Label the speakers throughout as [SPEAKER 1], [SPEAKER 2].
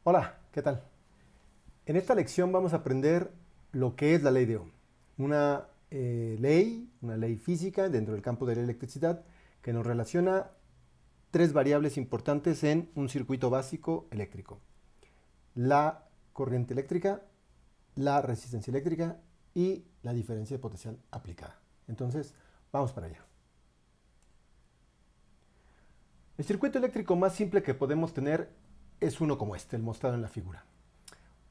[SPEAKER 1] Hola, ¿qué tal? En esta lección vamos a aprender lo que es la ley de Ohm, una ley física dentro del campo de la electricidad que nos relaciona tres variables importantes en un circuito básico eléctrico: la corriente eléctrica, la resistencia eléctrica y la diferencia de potencial aplicada. Entonces, vamos para allá. El circuito eléctrico más simple que podemos tener es uno como este, el mostrado en la figura.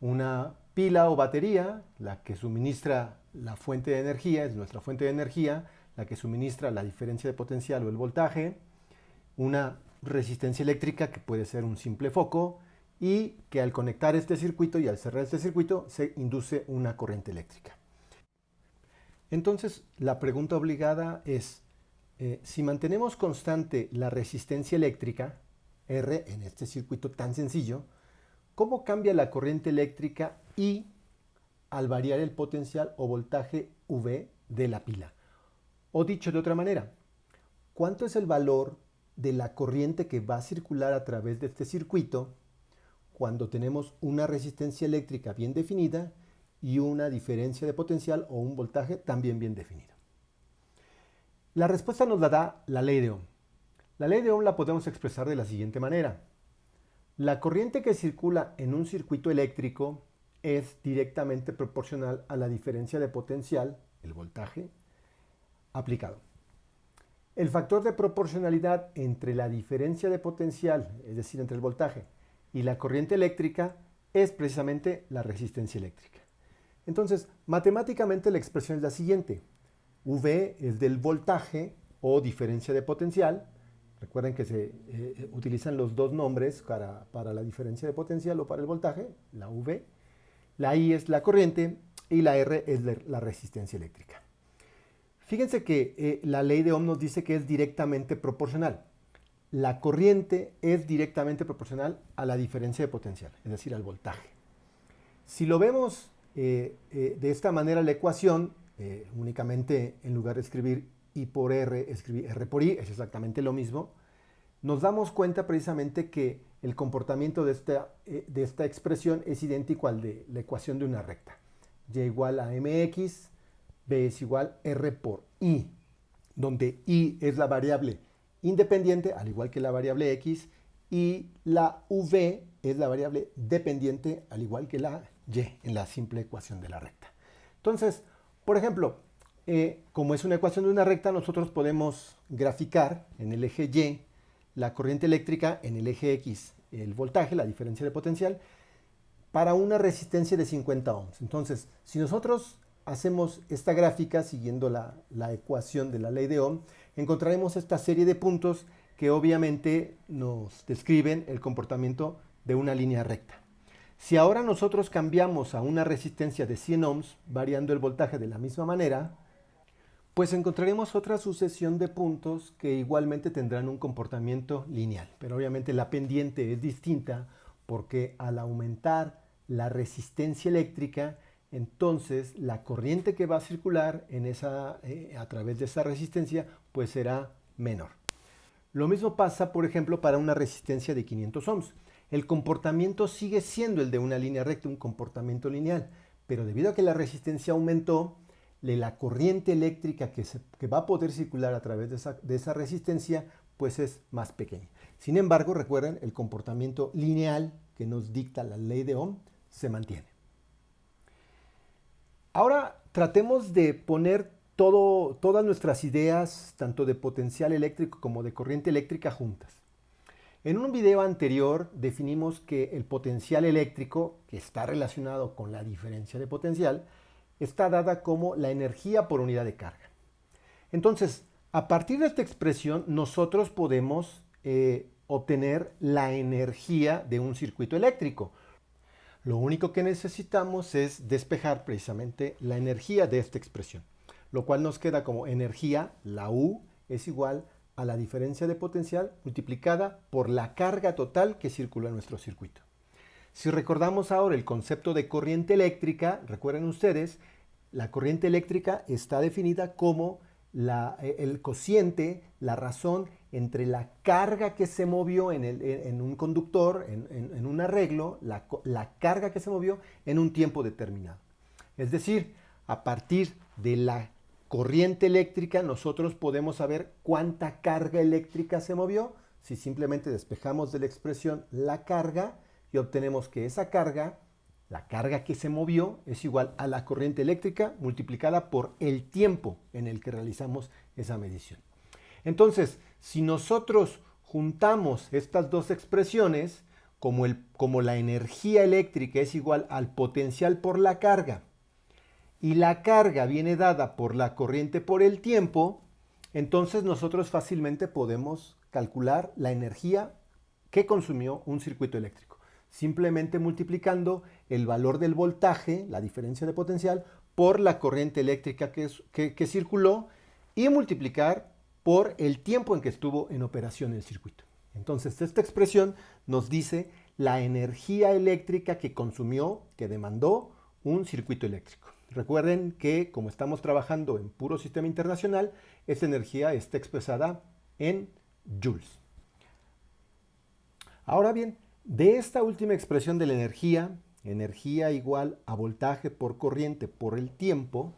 [SPEAKER 1] Una pila o batería, la que suministra la fuente de energía, es nuestra fuente de energía, la que suministra la diferencia de potencial o el voltaje, una resistencia eléctrica que puede ser un simple foco y que al conectar este circuito y al cerrar este circuito se induce una corriente eléctrica. Entonces, la pregunta obligada es, si mantenemos constante la resistencia eléctrica, R, en este circuito tan sencillo, ¿cómo cambia la corriente eléctrica I al variar el potencial o voltaje V de la pila? O dicho de otra manera, ¿cuánto es el valor de la corriente que va a circular a través de este circuito cuando tenemos una resistencia eléctrica bien definida y una diferencia de potencial o un voltaje también bien definido? La respuesta nos la da la ley de Ohm. La ley de Ohm la podemos expresar de la siguiente manera. La corriente que circula en un circuito eléctrico es directamente proporcional a la diferencia de potencial, el voltaje, aplicado. El factor de proporcionalidad entre la diferencia de potencial, es decir, entre el voltaje, y la corriente eléctrica es precisamente la resistencia eléctrica. Entonces, matemáticamente la expresión es la siguiente. V es del voltaje o diferencia de potencial. Recuerden que se utilizan los dos nombres para la diferencia de potencial o para el voltaje, la V. La I es la corriente y la R es la resistencia eléctrica. Fíjense que la ley de Ohm nos dice que es directamente proporcional. La corriente es directamente proporcional a la diferencia de potencial, es decir, al voltaje. Si lo vemos de esta manera la ecuación, únicamente en lugar de escribir I por R, escribir R por I, es exactamente lo mismo, nos damos cuenta precisamente que el comportamiento de esta expresión es idéntico al de la ecuación de una recta. Y igual a mx, B es igual R por I, donde I es la variable independiente, al igual que la variable X, y la V es la variable dependiente, al igual que la Y en la simple ecuación de la recta. Entonces, por ejemplo, como es una ecuación de una recta, nosotros podemos graficar en el eje Y la corriente eléctrica, en el eje X el voltaje, la diferencia de potencial, para una resistencia de 50 ohms. Entonces, si nosotros hacemos esta gráfica siguiendo la ecuación de la ley de Ohm, encontraremos esta serie de puntos que obviamente nos describen el comportamiento de una línea recta. Si ahora nosotros cambiamos a una resistencia de 100 ohms, variando el voltaje de la misma manera, pues encontraremos otra sucesión de puntos que igualmente tendrán un comportamiento lineal. Pero obviamente la pendiente es distinta porque al aumentar la resistencia eléctrica, entonces la corriente que va a circular a través de esa resistencia pues será menor. Lo mismo pasa, por ejemplo, para una resistencia de 500 ohms. El comportamiento sigue siendo el de una línea recta, un comportamiento lineal, pero debido a que la resistencia aumentó, la corriente eléctrica que va a poder circular a través de esa resistencia pues es más pequeña. Sin embargo, recuerden, el comportamiento lineal que nos dicta la ley de Ohm se mantiene. Ahora tratemos de poner todas nuestras ideas, tanto de potencial eléctrico como de corriente eléctrica, juntas. En un video anterior definimos que el potencial eléctrico, que está relacionado con la diferencia de potencial, está dada como la energía por unidad de carga. Entonces, a partir de esta expresión, nosotros podemos obtener la energía de un circuito eléctrico. Lo único que necesitamos es despejar precisamente la energía de esta expresión, lo cual nos queda como energía, la U, es igual a la diferencia de potencial multiplicada por la carga total que circula en nuestro circuito. Si recordamos ahora el concepto de corriente eléctrica, recuerden ustedes, la corriente eléctrica está definida como el cociente, la razón entre la carga que se movió en un conductor, en un arreglo, la carga que se movió en un tiempo determinado. Es decir, a partir de la corriente eléctrica nosotros podemos saber cuánta carga eléctrica se movió si simplemente despejamos de la expresión la carga y obtenemos que esa carga, la carga que se movió, es igual a la corriente eléctrica multiplicada por el tiempo en el que realizamos esa medición. Entonces, si nosotros juntamos estas dos expresiones, como la energía eléctrica es igual al potencial por la carga, y la carga viene dada por la corriente por el tiempo, entonces nosotros fácilmente podemos calcular la energía que consumió un circuito eléctrico, simplemente multiplicando el valor del voltaje, la diferencia de potencial, por la corriente eléctrica que circuló y multiplicar por el tiempo en que estuvo en operación el circuito. Entonces, esta expresión nos dice la energía eléctrica que consumió, que demandó un circuito eléctrico. Recuerden que como estamos trabajando en puro sistema internacional, esta energía está expresada en joules. Ahora bien, de esta última expresión de la energía igual a voltaje por corriente por el tiempo,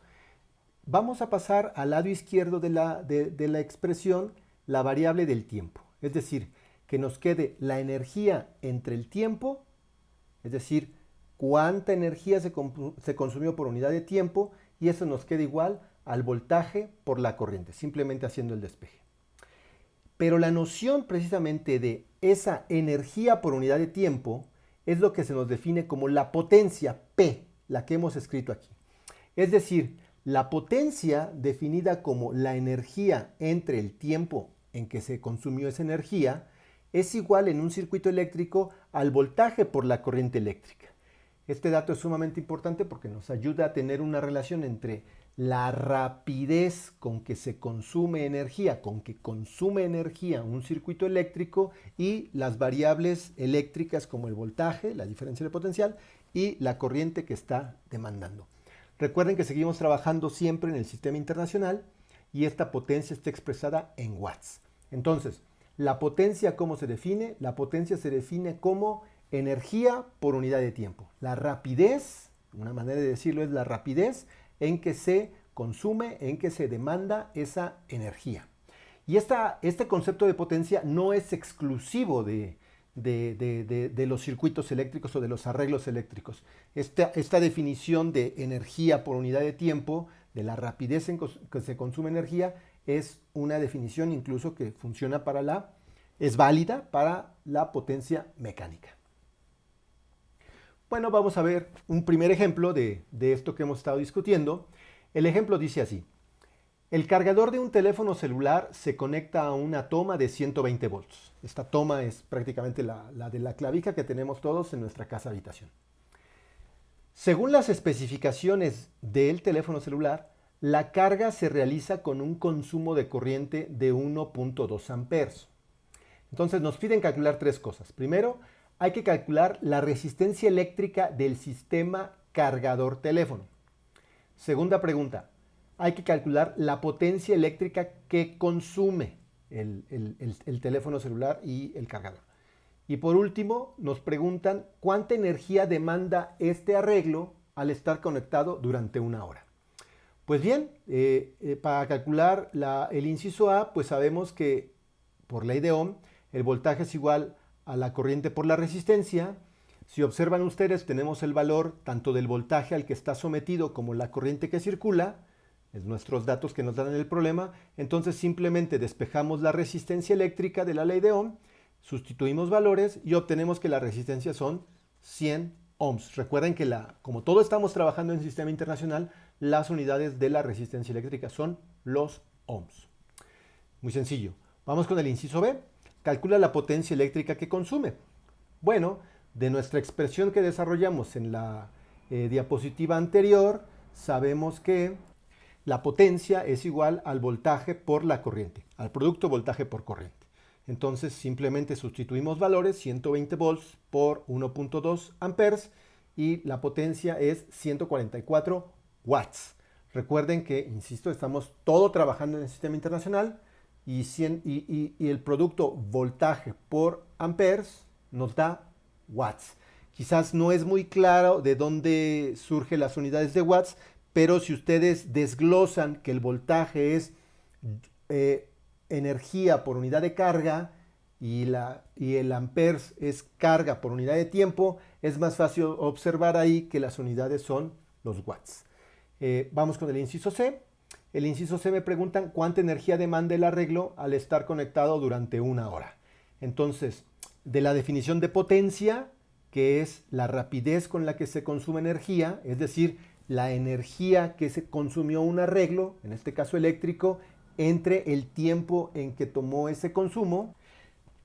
[SPEAKER 1] vamos a pasar al lado izquierdo de la expresión la variable del tiempo. Es decir, que nos quede la energía entre el tiempo, es decir, cuánta energía se consumió por unidad de tiempo, y eso nos queda igual al voltaje por la corriente, simplemente haciendo el despeje. Pero la noción precisamente de esa energía por unidad de tiempo es lo que se nos define como la potencia P, la que hemos escrito aquí. Es decir, la potencia definida como la energía entre el tiempo en que se consumió esa energía es igual en un circuito eléctrico al voltaje por la corriente eléctrica. Este dato es sumamente importante porque nos ayuda a tener una relación entre la rapidez con que se consume energía, con que consume energía un circuito eléctrico, y las variables eléctricas como el voltaje, la diferencia de potencial, y la corriente que está demandando. Recuerden que seguimos trabajando siempre en el sistema internacional y esta potencia está expresada en watts. Entonces, ¿la potencia cómo se define? La potencia se define como energía por unidad de tiempo. La rapidez, una manera de decirlo es la rapidez en que se consume, en que se demanda esa energía. Y este concepto de potencia no es exclusivo de los circuitos eléctricos o de los arreglos eléctricos. Esta definición de energía por unidad de tiempo, de la rapidez en que se consume energía, es una definición incluso que funciona es válida para la potencia mecánica. Bueno, vamos a ver un primer ejemplo de esto que hemos estado discutiendo. El ejemplo dice así: el cargador de un teléfono celular se conecta a una toma de 120 volts. Esta toma es prácticamente la de la clavija que tenemos todos en nuestra casa habitación. Según las especificaciones del teléfono celular, la carga se realiza con un consumo de corriente de 1.2 amperes. Entonces nos piden calcular tres cosas. Primero, hay que calcular la resistencia eléctrica del sistema cargador teléfono. Segunda pregunta, hay que calcular la potencia eléctrica que consume el teléfono celular y el cargador. Y por último, nos preguntan cuánta energía demanda este arreglo al estar conectado durante una hora. Pues bien, para calcular el inciso A, pues sabemos que por ley de Ohm, el voltaje es igual a la corriente por la resistencia. Si observan ustedes, tenemos el valor tanto del voltaje al que está sometido como la corriente que circula, es nuestros datos que nos dan en el problema. Entonces simplemente despejamos la resistencia eléctrica de la ley de Ohm, sustituimos valores y obtenemos que la resistencia son 100 ohms. Recuerden que como todo estamos trabajando en sistema internacional, las unidades de la resistencia eléctrica son los ohms. Muy sencillo. Vamos con el inciso B. Calcula la potencia eléctrica que consume. Bueno, de nuestra expresión que desarrollamos en la diapositiva anterior, sabemos que la potencia es igual al voltaje por la corriente, al producto voltaje por corriente. Entonces simplemente sustituimos valores, 120 volts por 1.2 amperes, y la potencia es 144 watts. Recuerden que, insisto, estamos todo trabajando en el sistema internacional y el producto voltaje por amperes nos da watts. Quizás no es muy claro de dónde surgen las unidades de watts, pero si ustedes desglosan que el voltaje es energía por unidad de carga y el amperes es carga por unidad de tiempo, es más fácil observar ahí que las unidades son los watts. Vamos con el inciso C. El inciso C me preguntan cuánta energía demanda el arreglo al estar conectado durante 1 hora. Entonces, de la definición de potencia, que es la rapidez con la que se consume energía, es decir, la energía que se consumió un arreglo, en este caso eléctrico, entre el tiempo en que tomó ese consumo,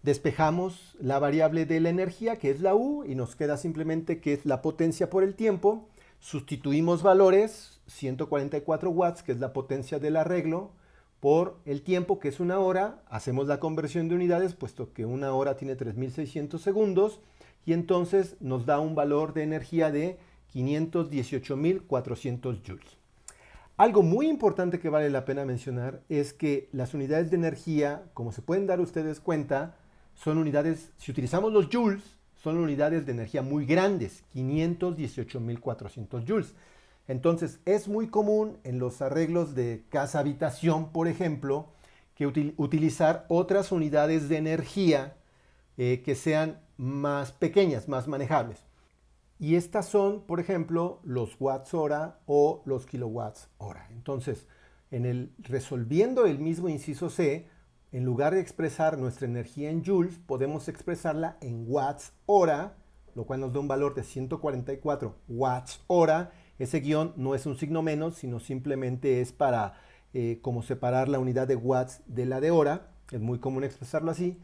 [SPEAKER 1] despejamos la variable de la energía, que es la U, y nos queda simplemente que es la potencia por el tiempo. Sustituimos valores, 144 watts, que es la potencia del arreglo, por el tiempo, que es 1 hora. Hacemos la conversión de unidades, puesto que 1 hora tiene 3600 segundos, y entonces nos da un valor de energía de 518.400 joules. Algo muy importante que vale la pena mencionar es que las unidades de energía, como se pueden dar ustedes cuenta, son unidades, si utilizamos los joules, son unidades de energía muy grandes, 518.400 joules. Entonces, es muy común en los arreglos de casa-habitación, por ejemplo, que utilizar otras unidades de energía que sean más pequeñas, más manejables. Y estas son, por ejemplo, los watts hora o los kilowatts hora. Entonces, resolviendo el mismo inciso C, en lugar de expresar nuestra energía en joules, podemos expresarla en watts hora, lo cual nos da un valor de 144 watts hora. Ese guión no es un signo menos, sino simplemente es para como separar la unidad de watts de la de hora. Es muy común expresarlo así.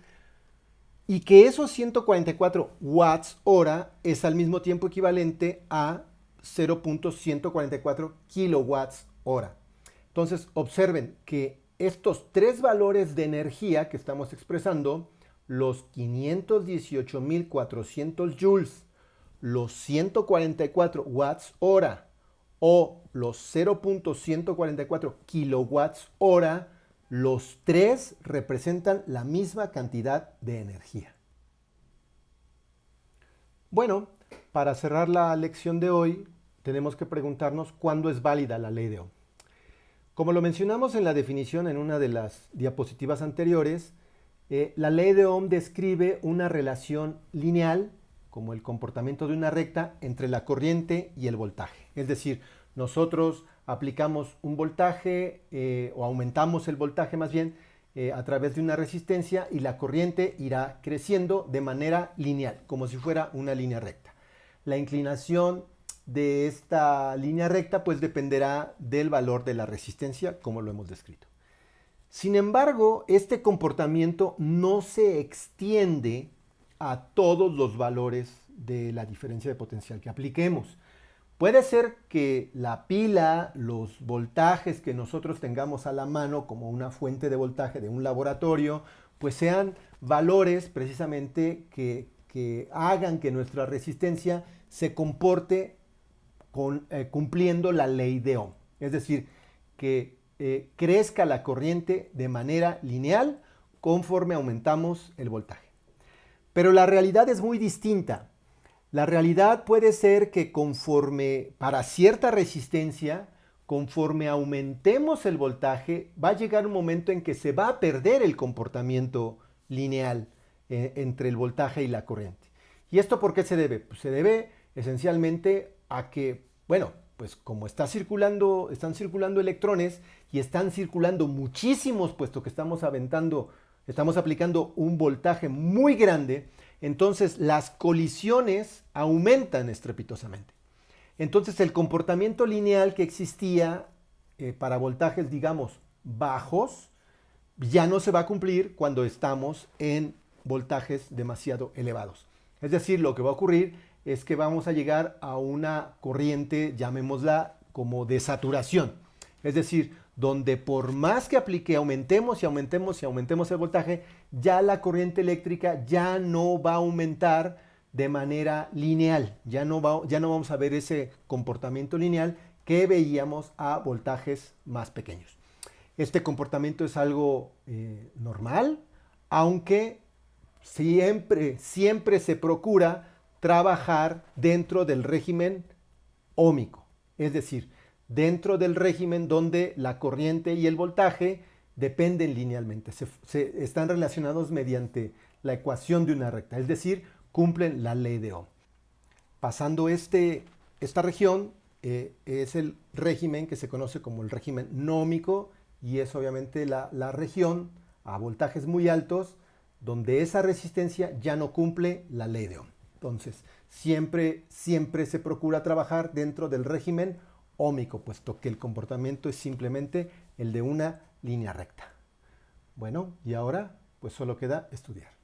[SPEAKER 1] Y que esos 144 watts hora es al mismo tiempo equivalente a 0.144 kilowatts hora. Entonces, observen que estos 3 valores de energía que estamos expresando, los 518.400 joules, los 144 watts hora o los 0.144 kilowatts hora, los 3 representan la misma cantidad de energía. Bueno, para cerrar la lección de hoy, tenemos que preguntarnos cuándo es válida la ley de Ohm. Como lo mencionamos en la definición en una de las diapositivas anteriores, la ley de Ohm describe una relación lineal, como el comportamiento de una recta, entre la corriente y el voltaje. Es decir, nosotros aplicamos un voltaje o aumentamos el voltaje más bien a través de una resistencia y la corriente irá creciendo de manera lineal, como si fuera una línea recta. La inclinación de esta línea recta pues dependerá del valor de la resistencia, como lo hemos descrito. Sin embargo, este comportamiento no se extiende a todos los valores de la diferencia de potencial que apliquemos. Puede ser que la pila, los voltajes que nosotros tengamos a la mano como una fuente de voltaje de un laboratorio, pues sean valores precisamente que hagan que nuestra resistencia se comporte cumpliendo la ley de Ohm. Es decir, que crezca la corriente de manera lineal conforme aumentamos el voltaje. Pero la realidad es muy distinta. La realidad puede ser que para cierta resistencia, conforme aumentemos el voltaje, va a llegar un momento en que se va a perder el comportamiento lineal entre el voltaje y la corriente. ¿Y esto por qué se debe? Pues se debe esencialmente a que, bueno, pues como están circulando electrones y están circulando muchísimos, puesto que estamos aplicando un voltaje muy grande, entonces las colisiones aumentan estrepitosamente. Entonces el comportamiento lineal que existía para voltajes, digamos, bajos, ya no se va a cumplir cuando estamos en voltajes demasiado elevados. Es decir, lo que va a ocurrir es que vamos a llegar a una corriente, llamémosla como de saturación. Es decir, donde por más que aplique, aumentemos y aumentemos y aumentemos el voltaje, ya la corriente eléctrica ya no va a aumentar de manera lineal. Ya no vamos a ver ese comportamiento lineal que veíamos a voltajes más pequeños. Este comportamiento es algo normal, aunque siempre se procura trabajar dentro del régimen óhmico, es decir, dentro del régimen donde la corriente y el voltaje dependen linealmente, están relacionados mediante la ecuación de una recta, es decir, cumplen la ley de Ohm. Pasando esta región es el régimen que se conoce como el régimen no óhmico y es obviamente la región a voltajes muy altos donde esa resistencia ya no cumple la ley de Ohm. Entonces, siempre se procura trabajar dentro del régimen óhmico, puesto que el comportamiento es simplemente el de una línea recta. Bueno, y ahora pues solo queda estudiar.